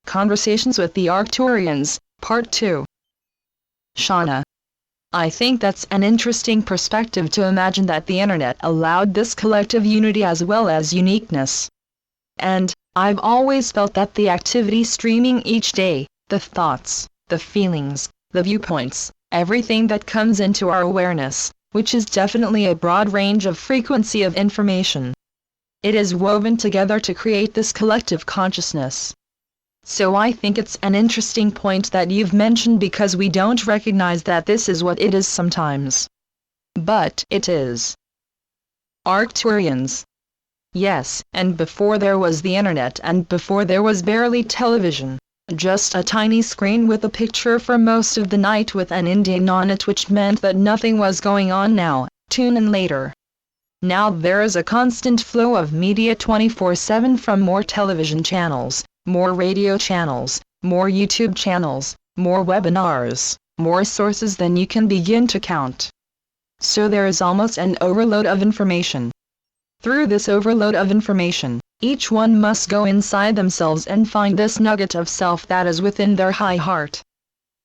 Conversations with the Arcturians, Part 2. Shauna. I think that's an interesting perspective to imagine that the internet allowed this collective unity as well as uniqueness. And I've always felt that the activity streaming each day, the thoughts, the feelings, the viewpoints, everything that comes into our awareness, which is definitely a broad range of frequency of information. It is woven together to create this collective consciousness. So I think it's an interesting point that you've mentioned because we don't recognize that this is what it is sometimes. But it is. Arcturians. Yes, and before there was the internet and before there was barely television, just a tiny screen with a picture for most of the night with an Indian on it, which meant that nothing was going on now, tune in later. Now there is a constant flow of media 24/7 from more television channels, more radio channels, more YouTube channels, more webinars, more sources than you can begin to count. So there is almost an overload of information. Through this overload of information, each one must go inside themselves and find this nugget of self that is within their high heart.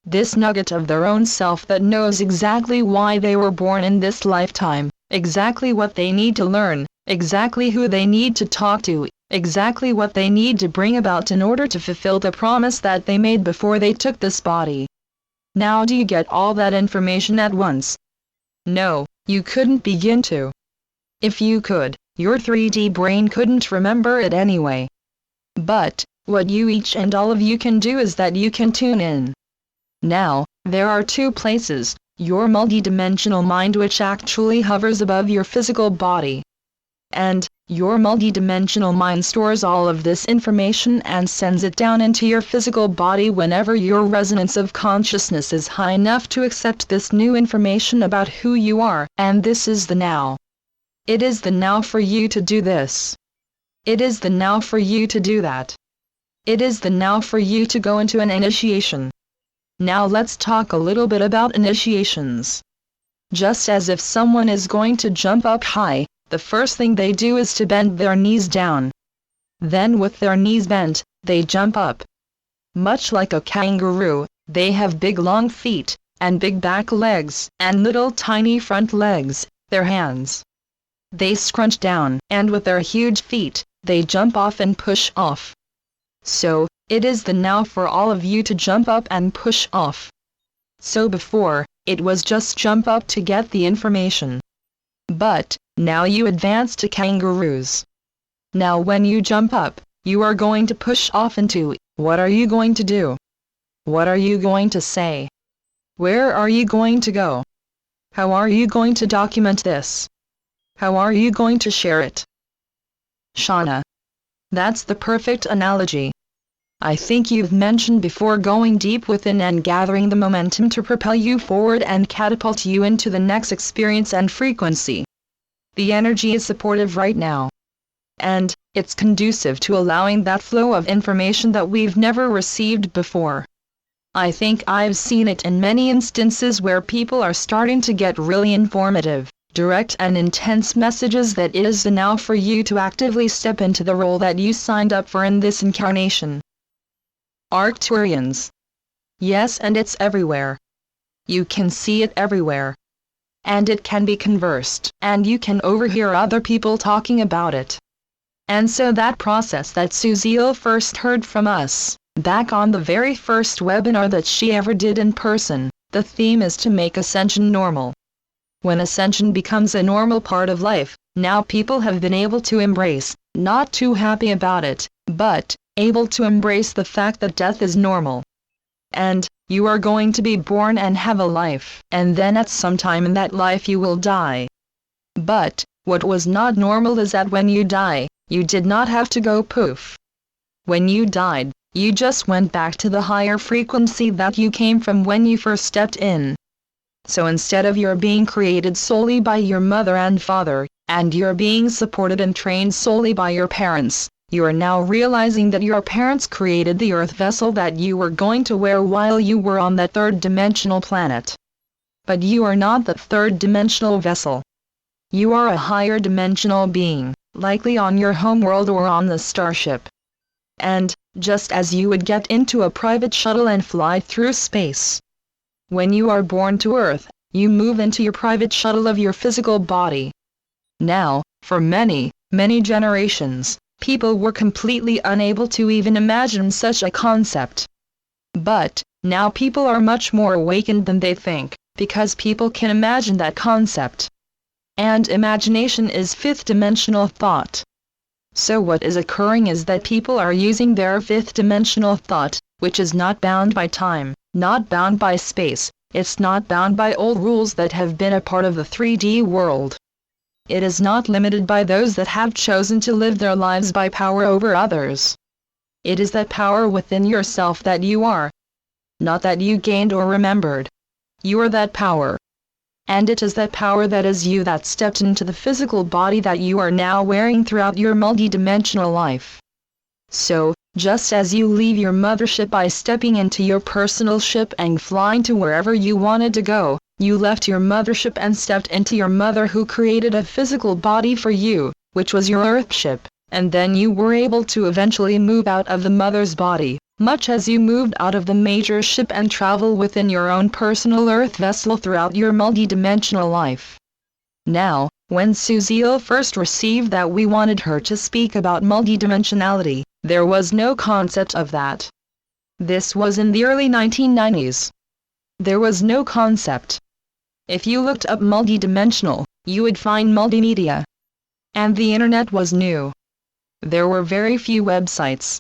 This nugget of their own self that knows exactly why they were born in this lifetime, exactly what they need to learn, exactly who they need to talk to, exactly what they need to bring about in order to fulfill the promise that they made before they took this body. Now do you get all that information at once? No, you couldn't begin to. If you could, your 3D brain couldn't remember it anyway. But what you each and all of you can do is that you can tune in. Now, there are two places, your multidimensional mind, which actually hovers above your physical body. And your multidimensional mind stores all of this information and sends it down into your physical body whenever your resonance of consciousness is high enough to accept this new information about who you are, and this is the now. It is the now for you to do this. It is the now for you to do that. It is the now for you to go into an initiation. Now let's talk a little bit about initiations. Just as if someone is going to jump up high, the first thing they do is to bend their knees down. Then with their knees bent, they jump up. Much like a kangaroo, they have big long feet, and big back legs, and little tiny front legs, their hands. They scrunch down, and with their huge feet, they jump off and push off. So, it is the now for all of you to jump up and push off. So before, it was just jump up to get the information. But now you advance to kangaroos. Now when you jump up, you are going to push off into, what are you going to do? What are you going to say? Where are you going to go? How are you going to document this? How are you going to share it? Shauna. That's the perfect analogy. I think you've mentioned before going deep within and gathering the momentum to propel you forward and catapult you into the next experience and frequency. The energy is supportive right now. And it's conducive to allowing that flow of information that we've never received before. I think I've seen it in many instances where people are starting to get really informative, direct and intense messages that it is the now for you to actively step into the role that you signed up for in this incarnation. Arcturians. Yes, and it's everywhere. You can see it everywhere. And it can be conversed, and you can overhear other people talking about it. And so that process that Suziel first heard from us, back on the very first webinar that she ever did in person, the theme is to make ascension normal. When ascension becomes a normal part of life, now people have been able to embrace, not too happy about it, but able to embrace the fact that death is normal. And you are going to be born and have a life, and then at some time in that life you will die. But what was not normal is that when you die, you did not have to go poof. When you died, you just went back to the higher frequency that you came from when you first stepped in. So instead of your being created solely by your mother and father, and you're being supported and trained solely by your parents, you are now realizing that your parents created the earth vessel that you were going to wear while you were on that third-dimensional planet. But you are not the third-dimensional vessel. You are a higher dimensional being, likely on your home world or on the starship. And, just as you would get into a private shuttle and fly through space. When you are born to Earth, you move into your private shuttle of your physical body. Now, for many, many generations, people were completely unable to even imagine such a concept. But, now people are much more awakened than they think, because people can imagine that concept. And imagination is fifth-dimensional thought. So what is occurring is that people are using their fifth-dimensional thought, which is not bound by time, not bound by space, it's not bound by old rules that have been a part of the 3D world. It is not limited by those that have chosen to live their lives by power over others. It is that power within yourself that you are. Not that you gained or remembered. You are that power. And it is that power that is you that stepped into the physical body that you are now wearing throughout your multidimensional life. So, just as you leave your mothership by stepping into your personal ship and flying to wherever you wanted to go, you left your mothership and stepped into your mother who created a physical body for you, which was your Earthship, and then you were able to eventually move out of the mother's body, much as you moved out of the major ship and travel within your own personal Earth vessel throughout your multidimensional life. Now, when Suziel first received that we wanted her to speak about multidimensionality, there was no concept of that. This was in the early 1990s. There was no concept. If you looked up multidimensional, you would find multimedia. And the internet was new. There were very few websites.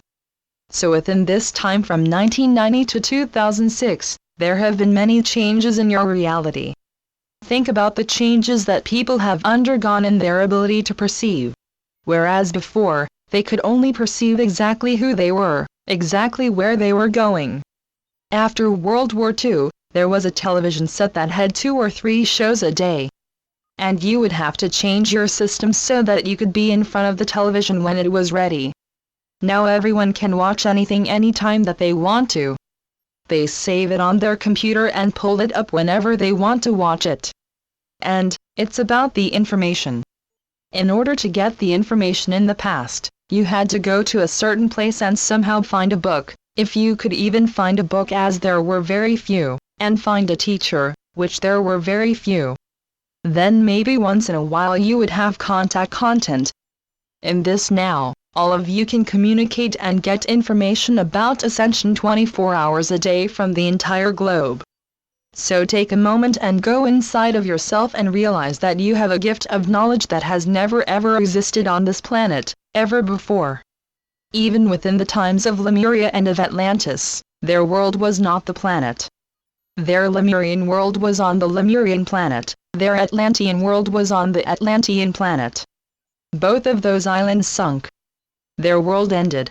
So within this time from 1990 to 2006, there have been many changes in your reality. Think about the changes that people have undergone in their ability to perceive. Whereas before, they could only perceive exactly who they were, exactly where they were going. After World War II, there was a television set that had 2 or 3 shows a day. And you would have to change your system so that you could be in front of the television when it was ready. Now everyone can watch anything anytime that they want to. They save it on their computer and pull it up whenever they want to watch it. And, it's about the information. In order to get the information in the past, you had to go to a certain place and somehow find a book, if you could even find a book, as there were very few, and find a teacher, which there were very few. Then maybe once in a while you would have content. In this now, all of you can communicate and get information about Ascension 24 hours a day from the entire globe. So take a moment and go inside of yourself and realize that you have a gift of knowledge that has never ever existed on this planet, ever before. Even within the times of Lemuria and of Atlantis, their world was not the planet. Their Lemurian world was on the Lemurian planet, their Atlantean world was on the Atlantean planet. Both of those islands sunk. Their world ended.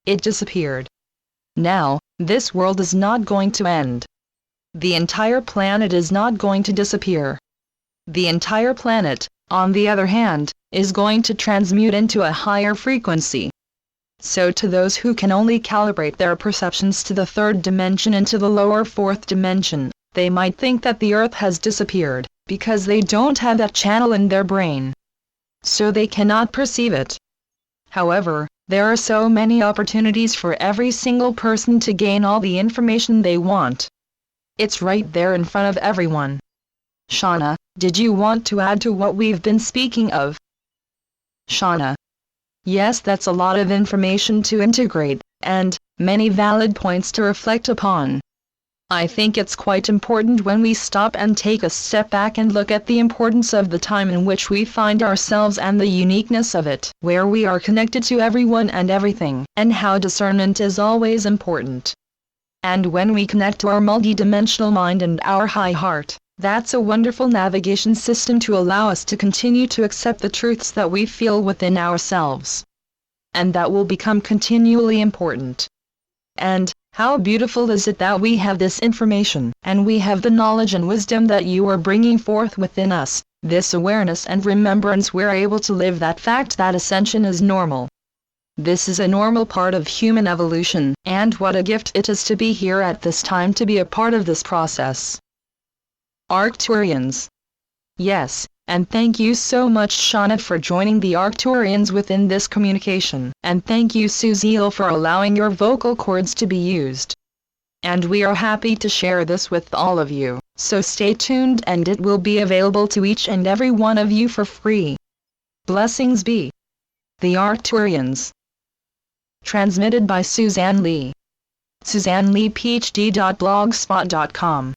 It disappeared. Now, this world is not going to end. The entire planet is not going to disappear. The entire planet, on the other hand, is going to transmute into a higher frequency. So to those who can only calibrate their perceptions to the 3rd dimension and to the lower 4th dimension, they might think that the Earth has disappeared, because they don't have that channel in their brain. So they cannot perceive it. However, there are so many opportunities for every single person to gain all the information they want. It's right there in front of everyone. Shauna, did you want to add to what we've been speaking of? Shauna. Yes, that's a lot of information to integrate, and many valid points to reflect upon. I think it's quite important when we stop and take a step back and look at the importance of the time in which we find ourselves and the uniqueness of it, where we are connected to everyone and everything, and how discernment is always important. And when we connect to our multidimensional mind and our high heart, that's a wonderful navigation system to allow us to continue to accept the truths that we feel within ourselves. And that will become continually important. And how beautiful is it that we have this information, and we have the knowledge and wisdom that you are bringing forth within us, this awareness and remembrance. We're able to live that fact that ascension is normal. This is a normal part of human evolution, and what a gift it is to be here at this time to be a part of this process. Arcturians. Yes, And thank you so much Shauna for joining the Arcturians within this communication. And thank you Suziel for allowing your vocal cords to be used. And we are happy to share this with all of you, so stay tuned and it will be available to each and every one of you for free. Blessings be. The Arcturians. Transmitted by Suzanne Lee. SuzanneLeePhD.blogspot.com